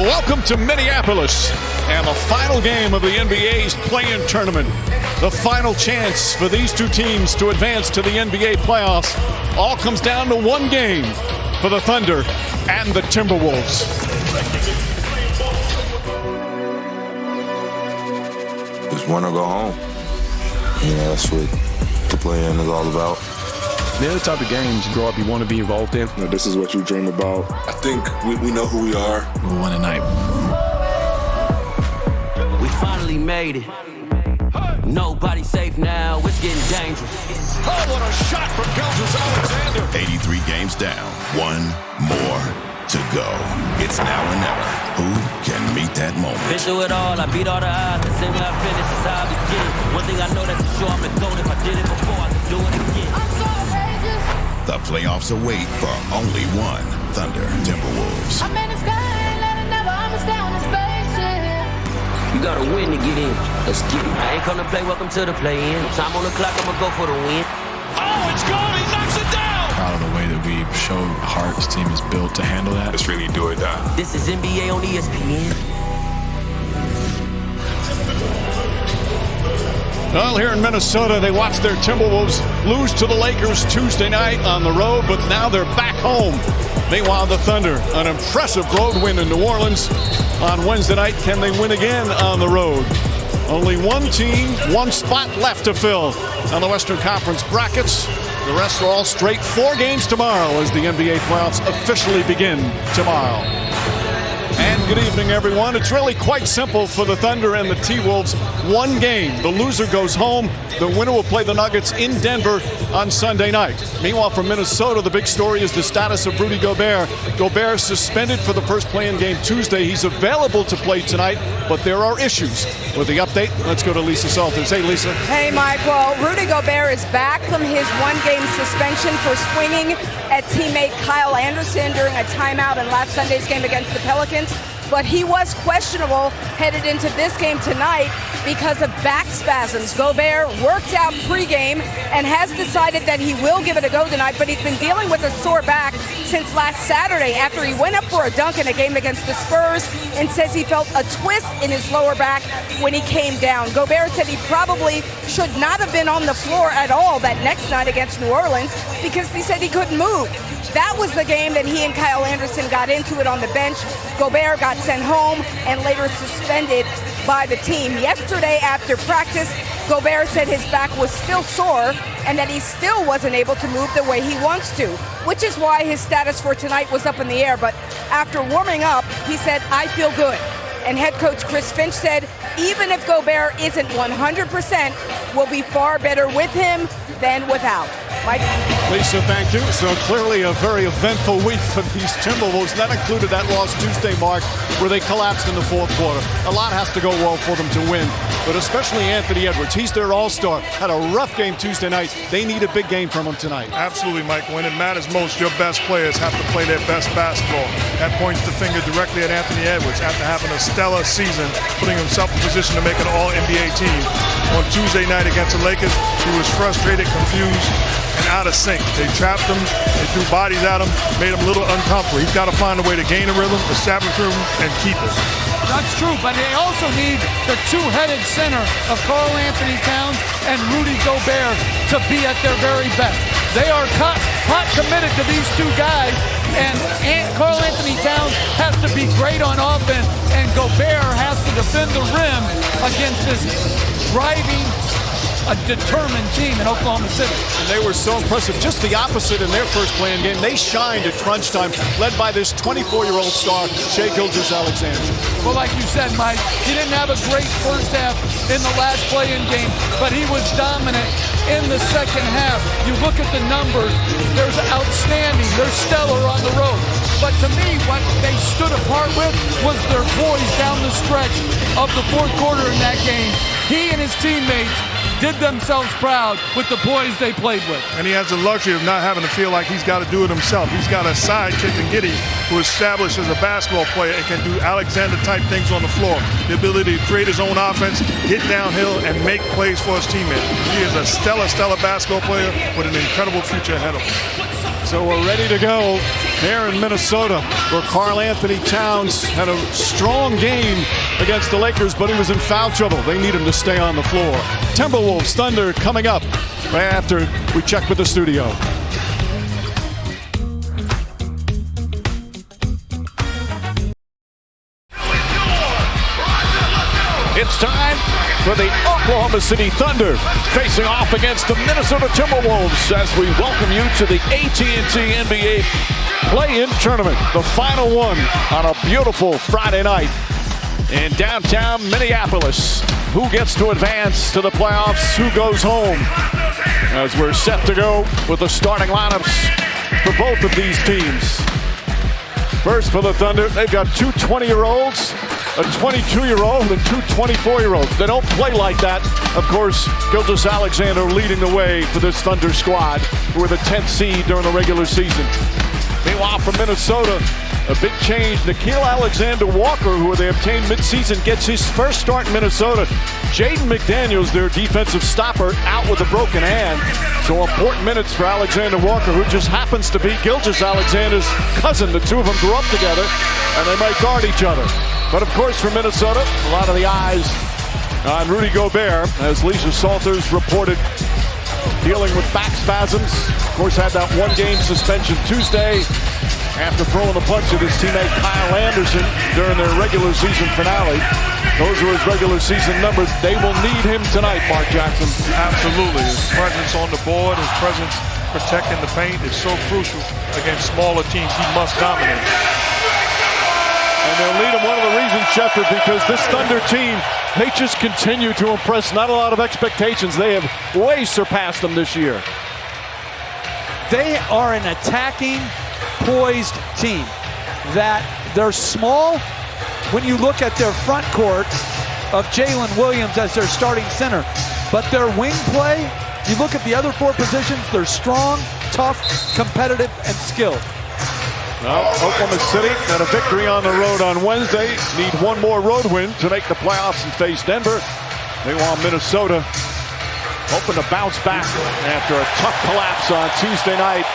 Welcome to Minneapolis and the final game of the NBA's play-in tournament. The final chance for these two teams to advance to the NBA playoffs. All comes down to one game for the Thunder and the Timberwolves. Just want to go home. That's what the play-in is all about. They're the type of games you grow up, you want to be involved in. This is what you dream about. I think we know who we are. We'll win tonight. We finally made it. Nobody's safe now. It's getting dangerous. Oh, what a shot from Gilgeous-Alexander. 83 games down. One more to go. It's now or never. Who can meet that moment? Been through it all. I beat all the odds. The same way I finished is how I begin. One thing I know that's for sure, I'm the GOAT. If I did it before, I could do it again. The playoffs await for only one. Thunder Timberwolves. I'm in the sky, let it never, I'm down in space. You gotta win to get in. Let's get it. I ain't come to play, welcome to the play-in. Time on the clock, I'ma go for the win. Oh, it's gone, he knocks it down! Proud of the way that we showed heart. This team is built to handle that. It's really do or die. This is NBA on ESPN. Well, here in Minnesota, they watched their Timberwolves lose to the Lakers Tuesday night on the road, but now they're back home. Meanwhile, the Thunder, an impressive road win in New Orleans on Wednesday night. Can they win again on the road? Only one team, one spot left to fill on the Western Conference brackets. The rest are all straight. 4 games tomorrow as the NBA playoffs officially begin tomorrow. And good evening, everyone. It's really quite simple for the Thunder and the T-Wolves. One game. The loser goes home. The winner will play the Nuggets in Denver on Sunday night. Meanwhile, from Minnesota, the big story is the status of Rudy Gobert. Gobert suspended for the first play-in game Tuesday. He's available to play tonight, but there are issues. With the update, let's go to Lisa Salters. Hey, Lisa. Hey, Mike. Well, Rudy Gobert is back from his one-game suspension for swinging at teammate Kyle Anderson during a timeout in last Sunday's game against the Pelicans. But he was questionable headed into this game tonight because of back spasms. Gobert worked out pregame and has decided that he will give it a go tonight, but he's been dealing with a sore back since last Saturday after he went up for a dunk in a game against the Spurs and says he felt a twist in his lower back when he came down. Gobert said he probably should not have been on the floor at all that next night against New Orleans because he said he couldn't move. That was the game that he and Kyle Anderson got into it on the bench. Gobert got sent home and later suspended by the team. Yesterday after practice, Gobert said his back was still sore and that he still wasn't able to move the way he wants to, which is why his status for tonight was up in the air. But after warming up, he said, "I feel good." And head coach Chris Finch said, even if Gobert isn't 100%, we'll be far better with him than without. Mike? Lisa, thank you. So clearly a very eventful week for these Timberwolves. That included that loss Tuesday, Mark, where they collapsed in the fourth quarter. A lot has to go well for them to win, but especially Anthony Edwards. He's their all-star. Had a rough game Tuesday night. They need a big game from him tonight. Absolutely, Mike. When it matters most, your best players have to play their best basketball. That points the finger directly at Anthony Edwards after having a stellar season, putting himself in position to make an all-NBA team. On Tuesday night against the Lakers, he was frustrated, confused, and out of sync. They trapped him, they threw bodies at him, made him a little uncomfortable. He's got to find a way to gain a rhythm, establish a rhythm, and keep it. That's true, but they also need the two-headed center of Karl Anthony Towns and Rudy Gobert to be at their very best. They are hot committed to these two guys, and Karl Anthony Towns has to be great on offense, and Gobert has to defend the rim against this driving, a determined team in Oklahoma City. And they were so impressive. Just the opposite in their first play-in game. They shined at crunch time, led by this 24-year-old star, Shai Gilgeous-Alexander. Well, like you said, Mike, he didn't have a great first half in the last play-in game, but he was dominant in the second half. You look at the numbers, there's outstanding, they're stellar on the road. But to me, what they stood apart with was their poise down the stretch of the fourth quarter in that game. He and his teammates did themselves proud with the boys they played with. And he has the luxury of not having to feel like he's got to do it himself. He's got a sidekick in Giddey who is established as a basketball player and can do Alexander-type things on the floor. The ability to create his own offense, get downhill, and make plays for his teammates. He is a stellar basketball player with an incredible future ahead of him. So we're ready to go here in Minnesota, where Karl Anthony Towns had a strong game against the Lakers, but he was in foul trouble. They need him to stay on the floor. Timberwolves Thunder coming up right after we check with the studio. It's time for the Oklahoma City Thunder facing off against the Minnesota Timberwolves as we welcome you to the AT&T NBA Play-In Tournament, the final one on a beautiful Friday night in downtown Minneapolis. Who gets to advance to the playoffs? Who goes home? As we're set to go with the starting lineups for both of these teams. First for the Thunder, they've got two 20-year-olds, a 22-year-old, and two 24-year-olds. They don't play like that. Of course, Gilgeous-Alexander leading the way for this Thunder squad, who were the 10th seed during the regular season. Meanwhile, from Minnesota, a big change. Nickeil Alexander-Walker, who they obtained midseason, gets his first start in Minnesota. Jaden McDaniels, their defensive stopper, out with a broken hand. So important minutes for Alexander-Walker, who just happens to be Gilgeous-Alexander's cousin. The two of them grew up together, and they might guard each other. But of course, for Minnesota, a lot of the eyes on Rudy Gobert, as Lisa Salters reported dealing with back spasms. Of course, had that one-game suspension Tuesday after throwing the punch at his teammate Kyle Anderson during their regular season finale. Those are his regular season numbers. They will need him tonight, Mark Jackson. Absolutely. His presence on the board, his presence protecting the paint is so crucial against smaller teams. He must dominate. And they'll need him. One of the reasons, Shepard, because this Thunder team, they just continue to impress. Not a lot of expectations. They have way surpassed them this year. They are an attacking, poised team. That they're small when you look at their front court of Jalen Williams as their starting center. But their wing play, you look at the other four positions, they're strong, tough, competitive, and skilled. Well, Oklahoma City got a victory on the road on Wednesday. Need one more road win to make the playoffs and face Denver. Meanwhile, Minnesota hoping to bounce back after a tough collapse on Tuesday night